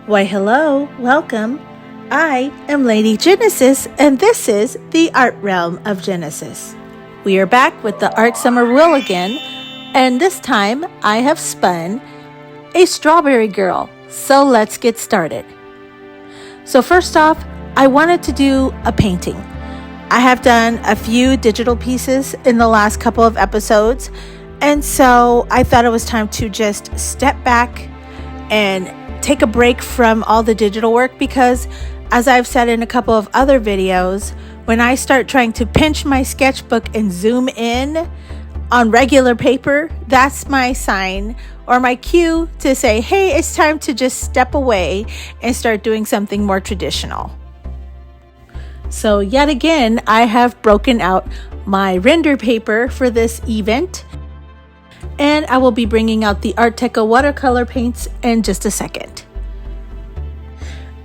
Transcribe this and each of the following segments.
Why hello, welcome. I am Lady Genesis and this is the Art Realm of Genesis. We are back with the Art Summer Wheel again, and this time I have spun a strawberry girl. So let's get started. So first off, I wanted to do a painting. I have done a few digital pieces in the last couple of episodes, and so I thought it was time to just step back and take a break from all the digital work, because as I've said in a couple of other videos, when I start trying to pinch my sketchbook and zoom in on regular paper, that's my sign or my cue to say, hey, it's time to just step away and start doing something more traditional. So yet again, I have broken out my render paper for this event, and I will be bringing out the Arteca watercolor paints in just a second.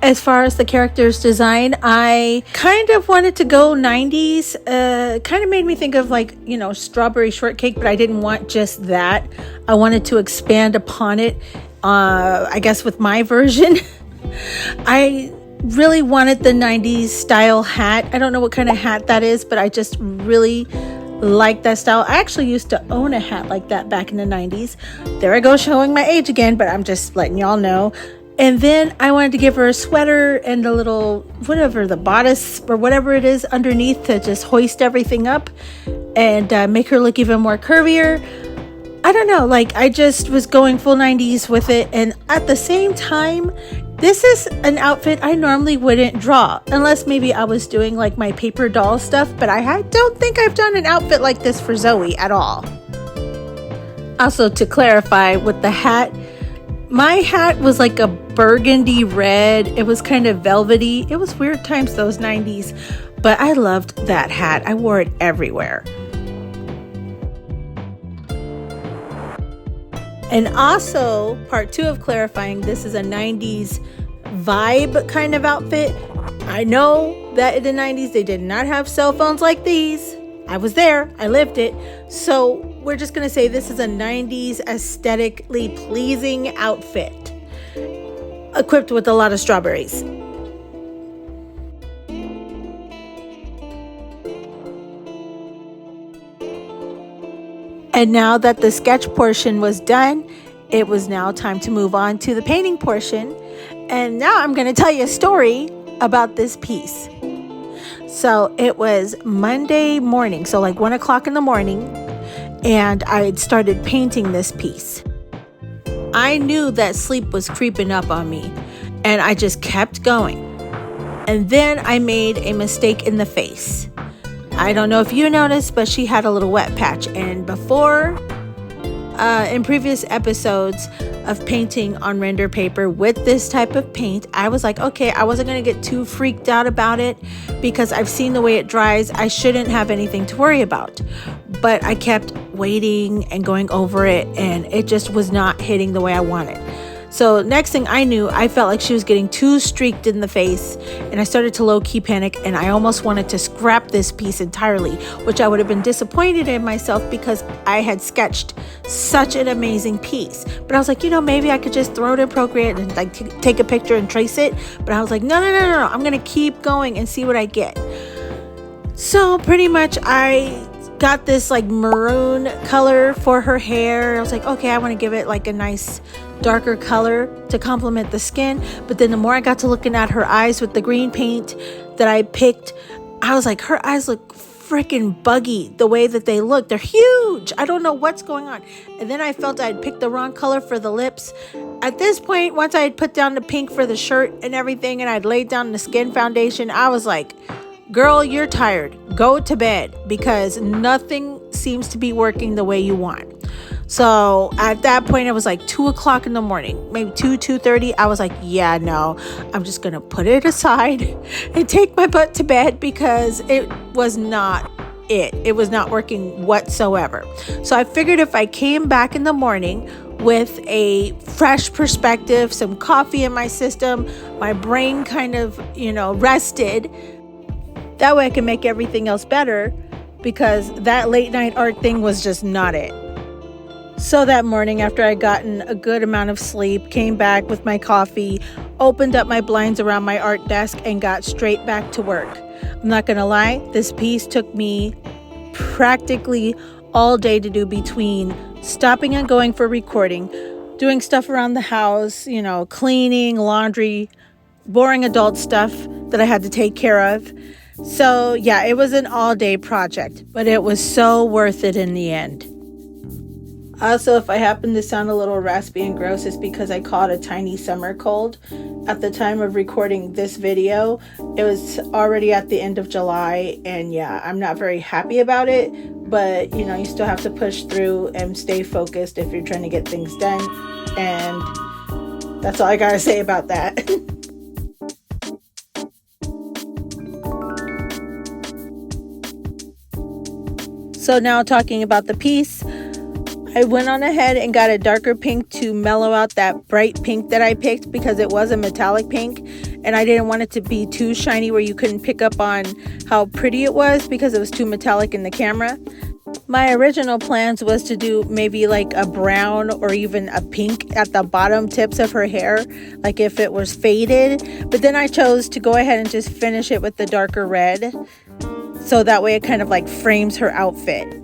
As far as the character's design, I kind of wanted to go 90s. Kind of made me think of strawberry shortcake, but I didn't want just that. I wanted to expand upon it, I guess with my version. I really wanted the 90s style hat. I don't know what kind of hat that is, but I just really like that style. I actually used to own a hat like that back in the 90s. There I go, showing my age again, but I'm just letting y'all know. And then I wanted to give her a sweater and a little, whatever, the bodice or whatever it is underneath to just hoist everything up and make her look even more curvier. I don't know, I just was going full 90s with it. And at the same time, this is an outfit I normally wouldn't draw unless maybe I was doing my paper doll stuff, but I don't think I've done an outfit like this for Zoe at all. Also, to clarify with the hat, my hat was like a burgundy red. It was kind of velvety. It was weird times, those 90s, but I loved that hat. I wore it everywhere. And also, part 2 of clarifying, this is a 90s vibe kind of outfit. I know that in the 90s, they did not have cell phones like these. I was there. I lived it. So we're just going to say this is a 90s aesthetically pleasing outfit, equipped with a lot of strawberries. And now that the sketch portion was done, it was now time to move on to the painting portion. And now I'm going to tell you a story about this piece. So it was Monday morning, so 1 o'clock in the morning, and I had started painting this piece. I knew that sleep was creeping up on me, and I just kept going. And then I made a mistake in the face. I don't know if you noticed, but she had a little wet patch. And before, in previous episodes of painting on render paper with this type of paint, I was like, okay, I wasn't going to get too freaked out about it because I've seen the way it dries. I shouldn't have anything to worry about. But I kept waiting and going over it, and it just was not hitting the way I wanted. So next thing I knew, I felt like she was getting too streaked in the face, and I started to low-key panic, and I almost wanted to scrap this piece entirely, which I would have been disappointed in myself because I had sketched such an amazing piece. But I was like, maybe I could just throw it in Procreate and take a picture and trace it. But I was like, no, I'm gonna keep going and see what I get. So pretty much I got this maroon color for her hair. I was like, okay, I want to give it a nice darker color to complement the skin. But then the more I got to looking at her eyes with the green paint that I picked, I was like, her eyes look freaking buggy the way that they look. They're huge. I don't know what's going on. And then I felt I'd picked the wrong color for the lips. At this point, once I had put down the pink for the shirt and everything, and I'd laid down the skin foundation, I was like, girl, you're tired. Go to bed, because nothing seems to be working the way you want. So at that point, it was 2 o'clock in the morning, maybe 2:30. I was like, yeah, no, I'm just going to put it aside and take my butt to bed, because it was not it. It was not working whatsoever. So I figured if I came back in the morning with a fresh perspective, some coffee in my system, my brain kind of, rested, that way I can make everything else better, because that late night art thing was just not it. So that morning, after I'd gotten a good amount of sleep, came back with my coffee, opened up my blinds around my art desk, and got straight back to work. I'm not gonna lie, this piece took me practically all day to do, between stopping and going for recording, doing stuff around the house, cleaning, laundry, boring adult stuff that I had to take care of. So yeah, it was an all-day project, but it was so worth it in the end. Also, if I happen to sound a little raspy and gross, it's because I caught a tiny summer cold. At the time of recording this video, it was already at the end of July, and yeah, I'm not very happy about it, but you still have to push through and stay focused if you're trying to get things done, and that's all I gotta say about that. So now, talking about the piece, I went on ahead and got a darker pink to mellow out that bright pink that I picked, because it was a metallic pink and I didn't want it to be too shiny where you couldn't pick up on how pretty it was because it was too metallic in the camera. My original plans was to do maybe like a brown or even a pink at the bottom tips of her hair, like if it was faded, but then I chose to go ahead and just finish it with the darker red, so that way it kind of like frames her outfit.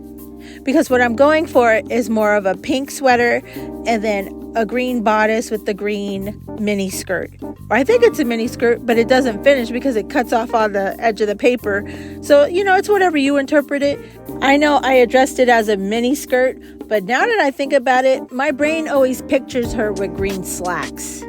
Because what I'm going for is more of a pink sweater and then a green bodice with the green mini skirt. Or I think it's a mini skirt, but it doesn't finish because it cuts off on the edge of the paper. So, it's whatever you interpret it. I know I addressed it as a mini skirt, but now that I think about it, my brain always pictures her with green slacks.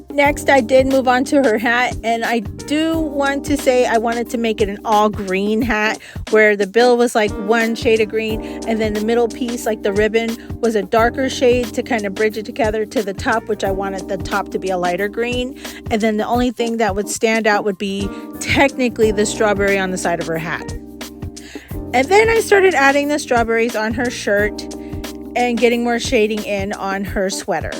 Next, I did move on to her hat, and I do want to say I wanted to make it an all green hat where the bill was like one shade of green, and then the middle piece, like the ribbon, was a darker shade to kind of bridge it together to the top, which I wanted the top to be a lighter green. And then the only thing that would stand out would be technically the strawberry on the side of her hat. And then I started adding the strawberries on her shirt and getting more shading in on her sweater.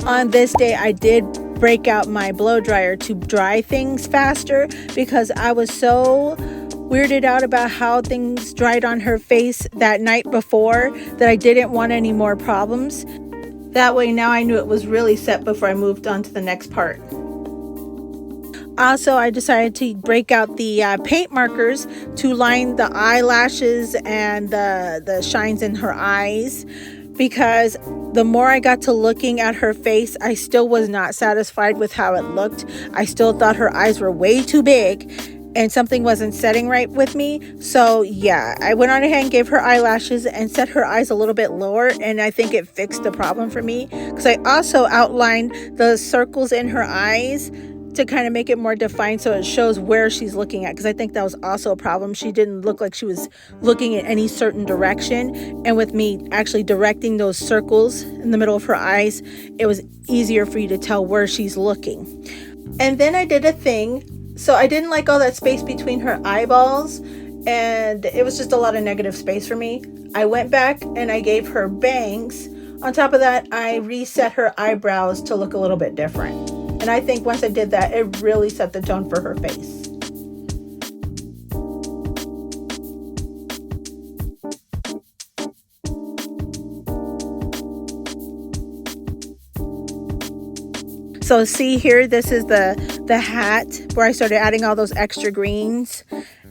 On this day, I did break out my blow dryer to dry things faster because I was so weirded out about how things dried on her face that night before that I didn't want any more problems. That way now I knew it was really set before I moved on to the next part. Also, I decided to break out the paint markers to line the eyelashes and the shines in her eyes, because the more I got to looking at her face, I still was not satisfied with how it looked. I still thought her eyes were way too big and something wasn't setting right with me. So yeah, I went on ahead and gave her eyelashes and set her eyes a little bit lower, and I think it fixed the problem for me, because I also outlined the circles in her eyes to kind of make it more defined so it shows where she's looking at, because I think that was also a problem. She didn't look like she was looking in any certain direction, and with me actually directing those circles in the middle of her eyes, it was easier for you to tell where she's looking. And then I did a thing, so I didn't like all that space between her eyeballs, and it was just a lot of negative space for me. I went back and I gave her bangs. On top of that, I reset her eyebrows to look a little bit different. And I think once I did that, it really set the tone for her face. So see here, this is the hat where I started adding all those extra greens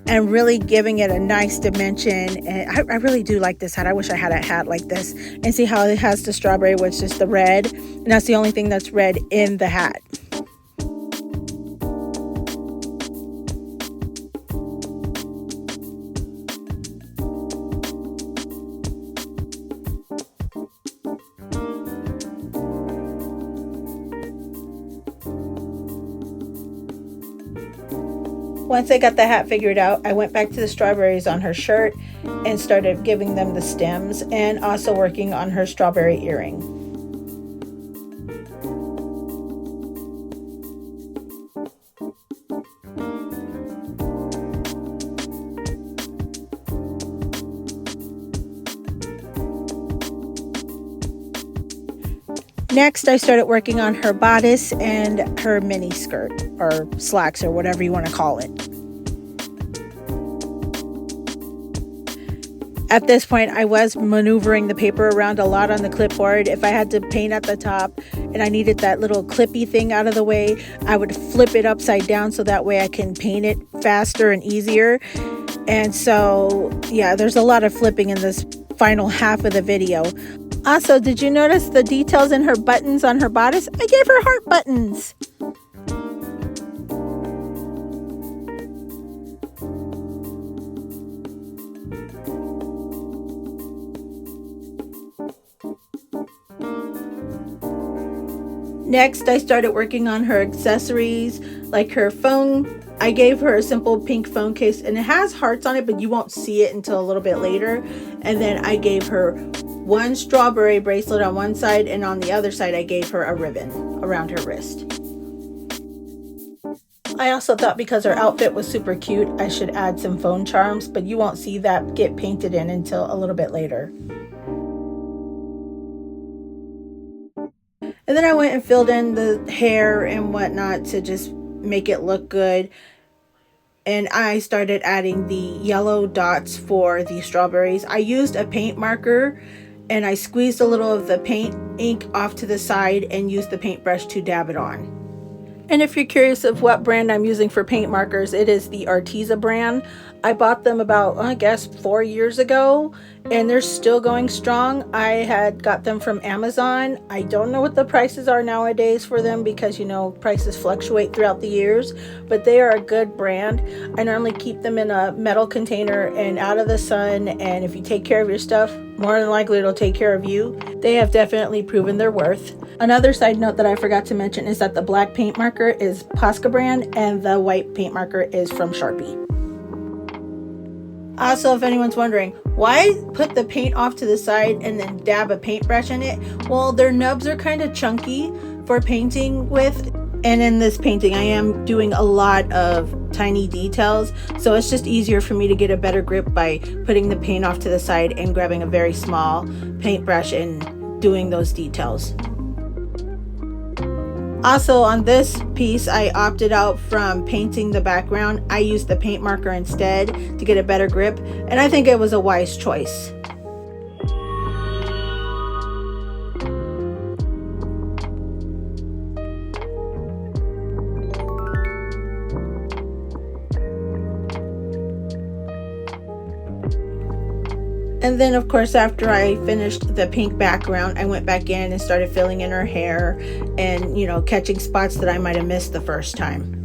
and really giving it a nice dimension. And I really do like this hat. I wish I had a hat like this. And see how it has the strawberry, which is just the red. And that's the only thing that's red in the hat. Once I got the hat figured out, I went back to the strawberries on her shirt and started giving them the stems, and also working on her strawberry earring. Next, I started working on her bodice and her mini skirt, or slacks, or whatever you want to call it. At this point, I was maneuvering the paper around a lot on the clipboard. If I had to paint at the top and I needed that little clippy thing out of the way, I would flip it upside down so that way I can paint it faster and easier. And so, yeah, there's a lot of flipping in this final half of the video. Also, did you notice the details in her buttons on her bodice? I gave her heart buttons. Next, I started working on her accessories, like her phone. I gave her a simple pink phone case, and it has hearts on it, but you won't see it until a little bit later. And then I gave her one strawberry bracelet on one side, and on the other side, I gave her a ribbon around her wrist. I also thought because her outfit was super cute, I should add some phone charms, but you won't see that get painted in until a little bit later. And then I went and filled in the hair and whatnot to just make it look good. And I started adding the yellow dots for the strawberries. I used a paint marker and I squeezed a little of the paint ink off to the side and used the paintbrush to dab it on. And if you're curious of what brand I'm using for paint markers, it is the Arteza brand. I bought them about, I guess, 4 years ago, and they're still going strong. I had got them from Amazon. I don't know what the prices are nowadays for them because, you know, prices fluctuate throughout the years, but they are a good brand. I normally keep them in a metal container and out of the sun, and if you take care of your stuff, more than likely it'll take care of you. They have definitely proven their worth. Another side note that I forgot to mention is that the black paint marker is Posca brand and the white paint marker is from Sharpie. Also, if anyone's wondering, why put the paint off to the side and then dab a paintbrush in it? Well, their nubs are kind of chunky for painting with. And in this painting, I am doing a lot of tiny details. So it's just easier for me to get a better grip by putting the paint off to the side and grabbing a very small paintbrush and doing those details. Also, on this piece, I opted out from painting the background. I used the paint marker instead to get a better grip, and I think it was a wise choice. And then, of course, after I finished the pink background, I went back in and started filling in her hair and, you know, catching spots that I might have missed the first time.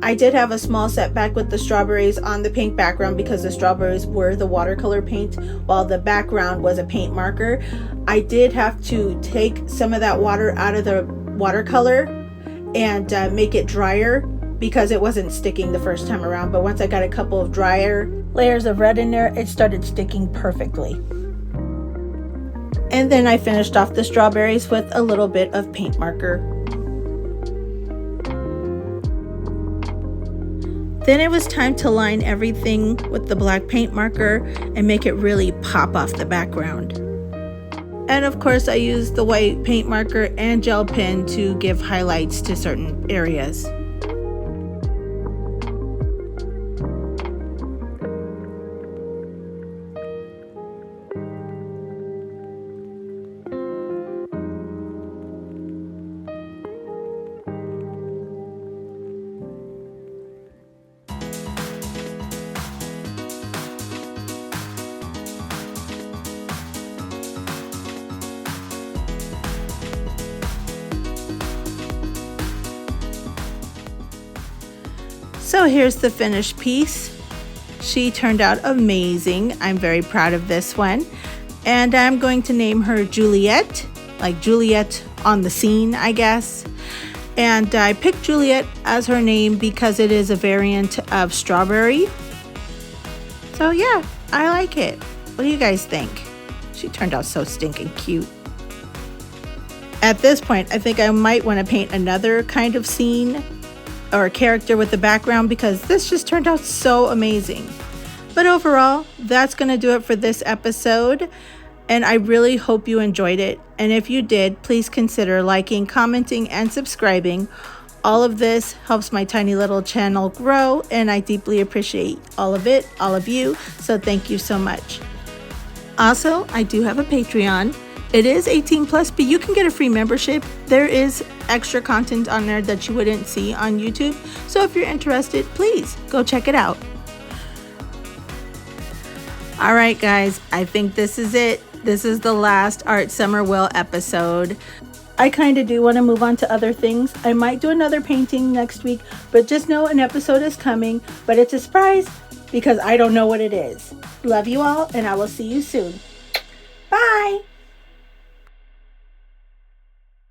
I did have a small setback with the strawberries on the pink background because the strawberries were the watercolor paint while the background was a paint marker. I did have to take some of that water out of the watercolor and make it drier because it wasn't sticking the first time around, but once I got a couple of drier layers of red in there, it started sticking perfectly. And then I finished off the strawberries with a little bit of paint marker. Then it was time to line everything with the black paint marker and make it really pop off the background. And of course, I used the white paint marker and gel pen to give highlights to certain areas. So here's the finished piece. She turned out amazing. I'm very proud of this one. And I'm going to name her Juliette, like Juliette on the scene, I guess. And I picked Juliette as her name because it is a variant of strawberry. So yeah, I like it. What do you guys think? She turned out so stinking cute. At this point, I think I might want to paint another kind of scene or a character with the background because this just turned out so amazing. But overall, that's going to do it for this episode. And I really hope you enjoyed it. And if you did, please consider liking, commenting, and subscribing. All of this helps my tiny little channel grow, and I deeply appreciate all of it, all of you. So thank you so much. Also, I do have a Patreon. It is 18 plus, but you can get a free membership. There is extra content on there that you wouldn't see on YouTube. So if you're interested, please go check it out. All right, guys, I think this is it. This is the last Art Summer Will episode. I kind of do want to move on to other things. I might do another painting next week, but just know an episode is coming, but it's a surprise because I don't know what it is. Love you all, and I will see you soon. Bye.